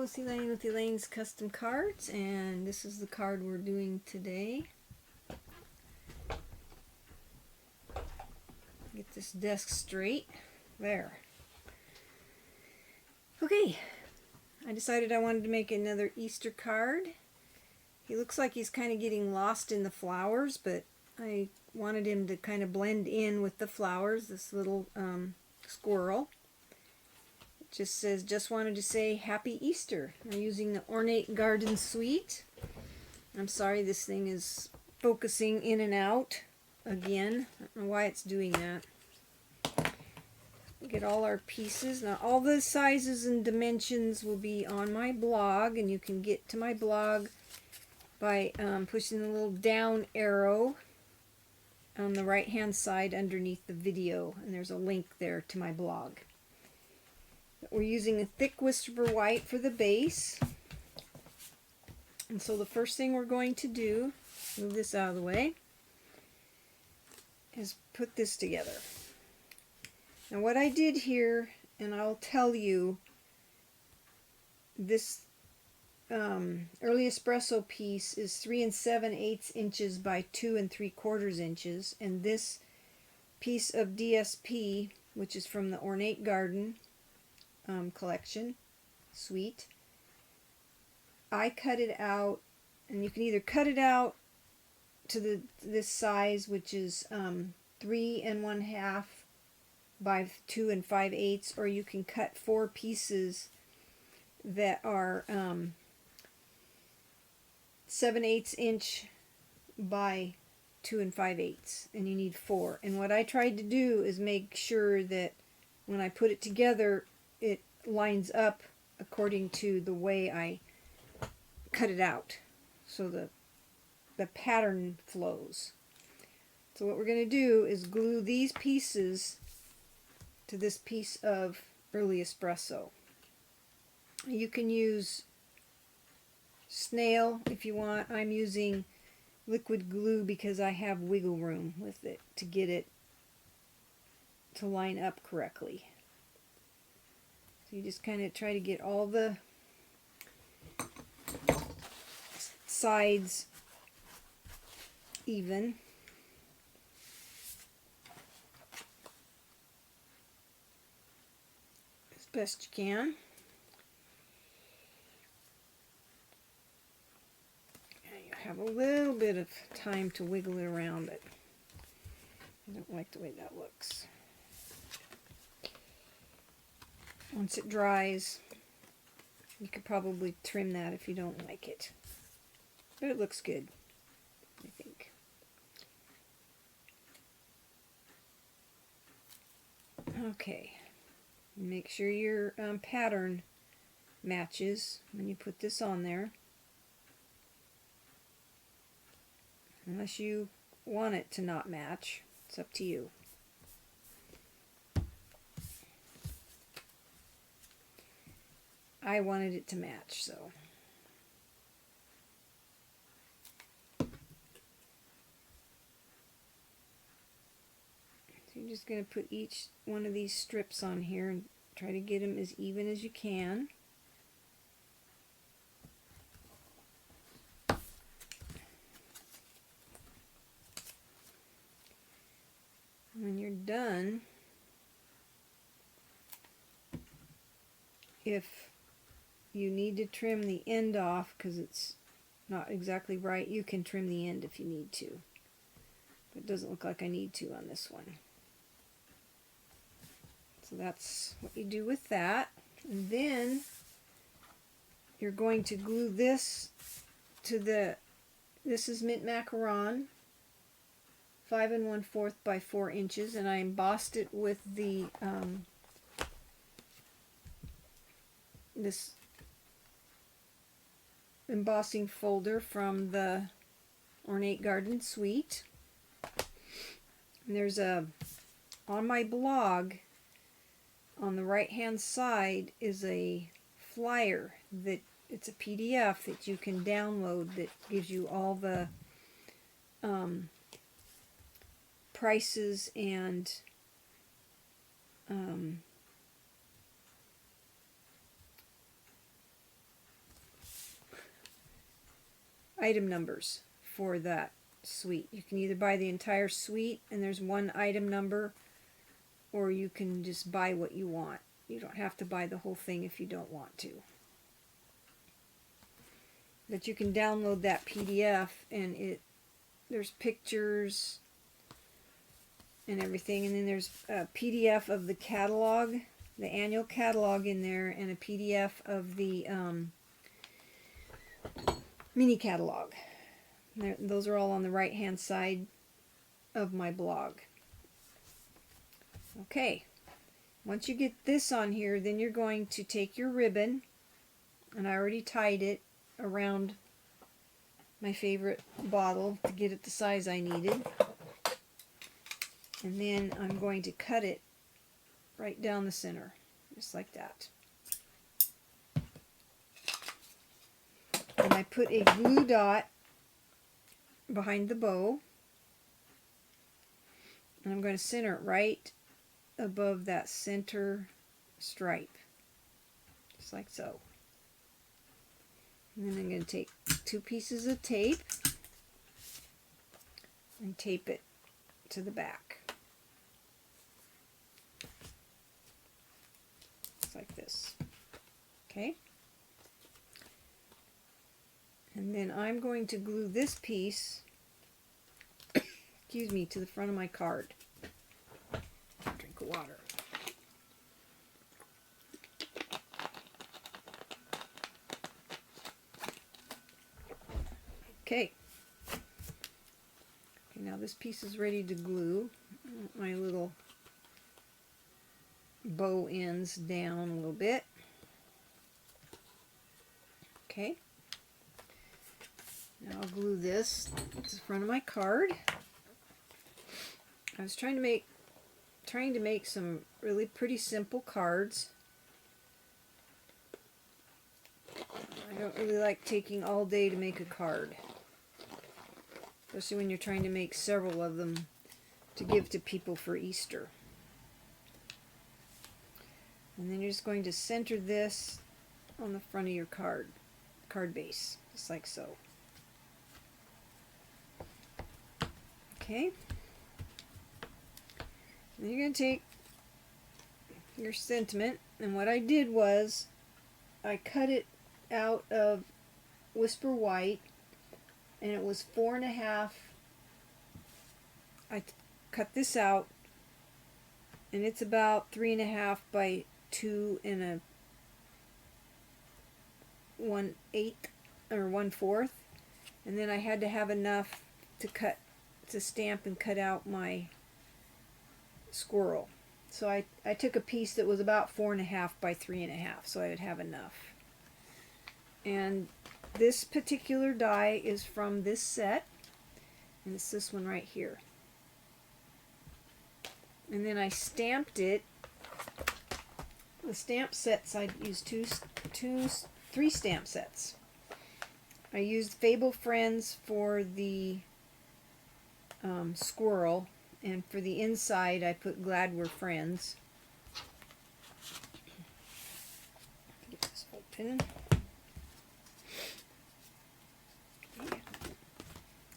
Hello, it's Elaine with Elaine's Custom Cards, and this is the card we're doing today. Get this desk straight. There. Okay, I decided I wanted to make another Easter card. He looks like he's kind of getting lost in the flowers, but I wanted him to kind of blend in with the flowers, this little squirrel. Just says, just wanted to say Happy Easter. I'm using the Ornate Garden Suite. I'm sorry this thing is focusing in and out again. I don't know why it's doing that. Get all our pieces. Now all the sizes and dimensions will be on my blog, and you can get to my blog by pushing the little down arrow on the right hand side underneath the video, and there's a link there to my blog. We're using a thick Whisper White for the base. And so the first thing we're going to do, move this out of the way, is put this together. Now what I did here, and I'll tell you, this early espresso piece is 3 7/8 inches by 2 3/4 inches, and this piece of DSP, which is from the Ornate Garden collection suite, I cut it out, and you can either cut it out to this size, which is 3 1/2 by 2 5/8, or you can cut 4 pieces that are 7/8 inch by 2 5/8, and you need 4. And what I tried to do is make sure that when I put it together, it lines up according to the way I cut it out, so the pattern flows. So what we're going to do is glue these pieces to this piece of early espresso. You can use snail if you want. I'm using liquid glue because I have wiggle room with it to get it to line up correctly. So you just kind of try to get all the sides even. As best you can. You have a little bit of time to wiggle it around, but I don't like the way that looks. Once it dries, you could probably trim that if you don't like it. But it looks good, I think. Okay. Make sure your pattern matches when you put this on there. Unless you want it to not match. It's up to you. I wanted it to match, so. You're just going to put each one of these strips on here and try to get them as even as you can. When you're done, if you need to trim the end off because it's not exactly right, you can trim the end if you need to. But it doesn't look like I need to on this one. So that's what you do with that. And then you're going to glue this to this is mint macaron, 5 1/4 by 4 inches, and I embossed it with the this embossing folder from the Ornate Garden Suite. And there's on my blog, on the right hand side is a flyer that it's a PDF that you can download that gives you all the prices and item numbers for that suite. You can either buy the entire suite and there's one item number, or you can just buy what you want. You don't have to buy the whole thing if you don't want to. But you can download that PDF, and there's pictures and everything, and then there's a PDF of the catalog, the annual catalog in there, and a PDF of the mini catalog. Those are all on the right hand side of my blog. Okay, once you get this on here, then you're going to take your ribbon, and I already tied it around my favorite bottle to get it the size I needed, and then I'm going to cut it right down the center, just like that. And I put a glue dot behind the bow, and I'm going to center it right above that center stripe, just like so. And then I'm going to take 2 pieces of tape and tape it to the back, just like this. Okay? And then I'm going to glue this piece, excuse me, to the front of my card. Drink of water. Okay. Now this piece is ready to glue. My little bow ends down a little bit. Okay. Now I'll glue this to the front of my card. I was trying to make some really pretty simple cards. I don't really like taking all day to make a card, especially when you're trying to make several of them to give to people for Easter. And then you're just going to center this on the front of your card base, just like so. Okay. Then you're going to take your sentiment, and what I did was I cut it out of Whisper White, and it was 4.5. I cut this out, and it's about 3.5 by 2 and 1/8 or 1/4, and then I had to have enough to stamp and cut out my squirrel. So I took a piece that was about 4.5 by 3.5, so I would have enough. And this particular die is from this set, and it's this one right here. And then I stamped it. The stamp sets, I used three stamp sets. I used Fable Friends for the squirrel, and for the inside I put Glad We're Friends. Get this open.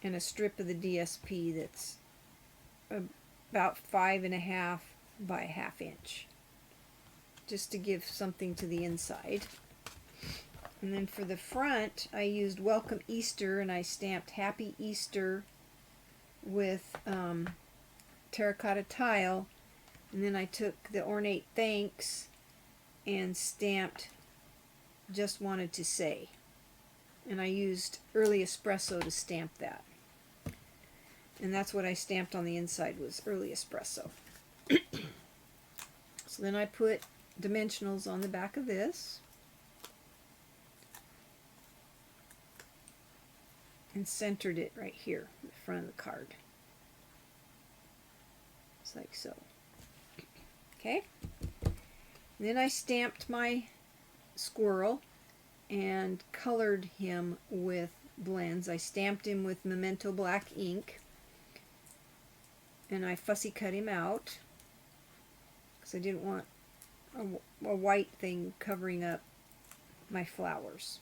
And a strip of the DSP that's about 5.5 by 1/2 inch, just to give something to the inside. And then for the front, I used Welcome Easter, and I stamped Happy Easter with terracotta tile, and then I took the Ornate Thanks and stamped Just Wanted to Say, and I used Early Espresso to stamp that. And that's what I stamped on the inside, was Early Espresso. So then I put dimensionals on the back of this, and centered it right here in the front of the card. Just like so. Okay? And then I stamped my squirrel and colored him with blends. I stamped him with Memento Black ink, and I fussy cut him out because I didn't want a white thing covering up my flowers.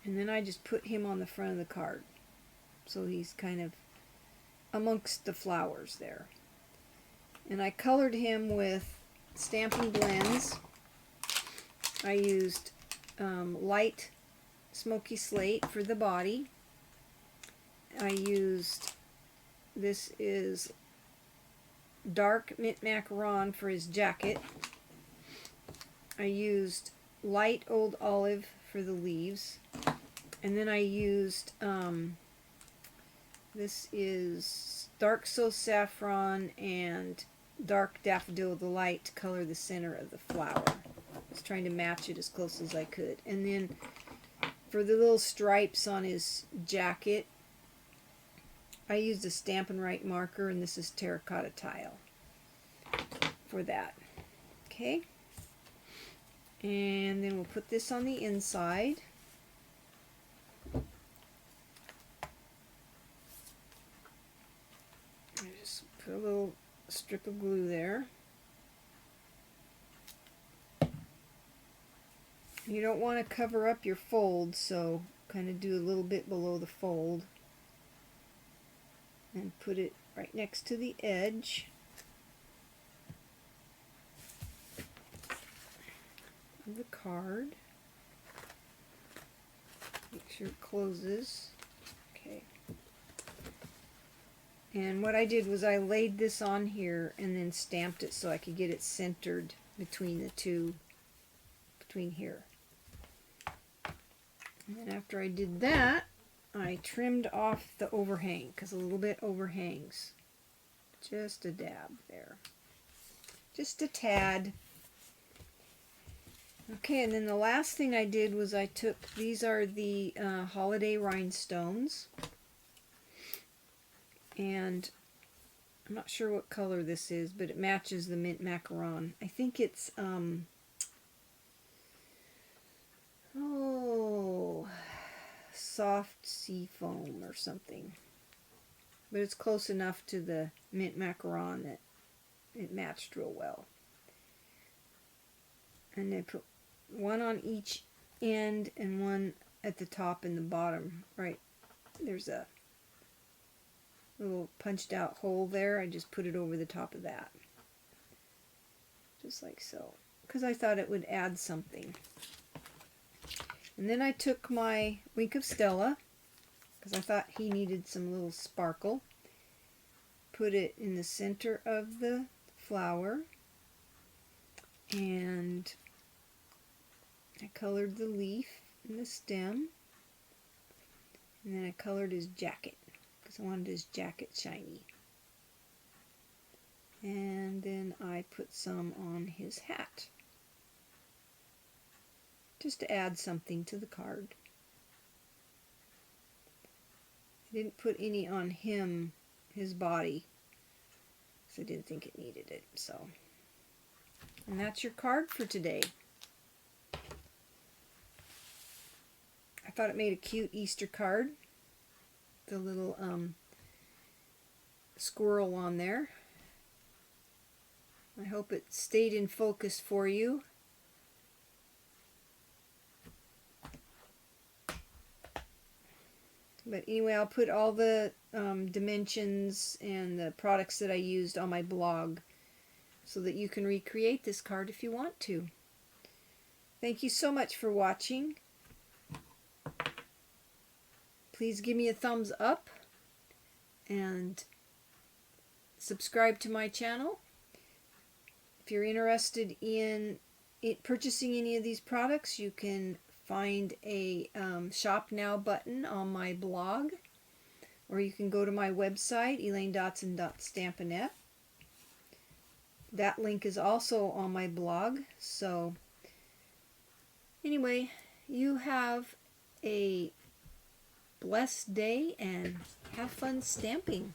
And then I just put him on the front of the card. So he's kind of amongst the flowers there. And I colored him with Stampin' Blends. I used light smoky slate for the body. I used, this is dark mint macaron for his jacket. I used light old olive for the leaves. And then I used, this is dark so saffron and dark daffodil delight to color the center of the flower. I was trying to match it as close as I could. And then for the little stripes on his jacket, I used a Stampin' Right marker, and this is terracotta tile for that. Okay. And then we'll put this on the inside. I just put a little strip of glue there. You don't want to cover up your fold, so kind of do a little bit below the fold. And put it right next to the edge of the card. Make sure it closes. Okay. And what I did was I laid this on here and then stamped it so I could get it centered between the two, between here. And then after I did that, I trimmed off the overhang because a little bit overhangs. Just a dab there. Just a tad. Okay, and then the last thing I did was I took, these are the holiday rhinestones. And I'm not sure what color this is, but it matches the mint macaron. I think it's, soft sea foam or something. But it's close enough to the mint macaron that it matched real well. And I put one on each end and one at the top and the bottom. Right, there's a little punched out hole there. I just put it over the top of that. Just like so. Because I thought it would add something. And then I took my Wink of Stella, because I thought he needed some little sparkle. Put it in the center of the flower. And I colored the leaf and the stem. And then I colored his jacket, because I wanted his jacket shiny. And then I put some on his hat, just to add something to the card. I didn't put any on him, his body, because I didn't think it needed it. So, and that's your card for today. I thought it made a cute Easter card. The little squirrel on there. I hope it stayed in focus for you. But anyway, I'll put all the dimensions and the products that I used on my blog so that you can recreate this card if you want to. Thank you so much for watching. Please give me a thumbs up and subscribe to my channel. If you're interested in purchasing any of these products, you can find a Shop Now button on my blog, or you can go to my website, elainescustomcards.stampin.net. That link is also on my blog. So anyway, you have a blessed day and have fun stamping.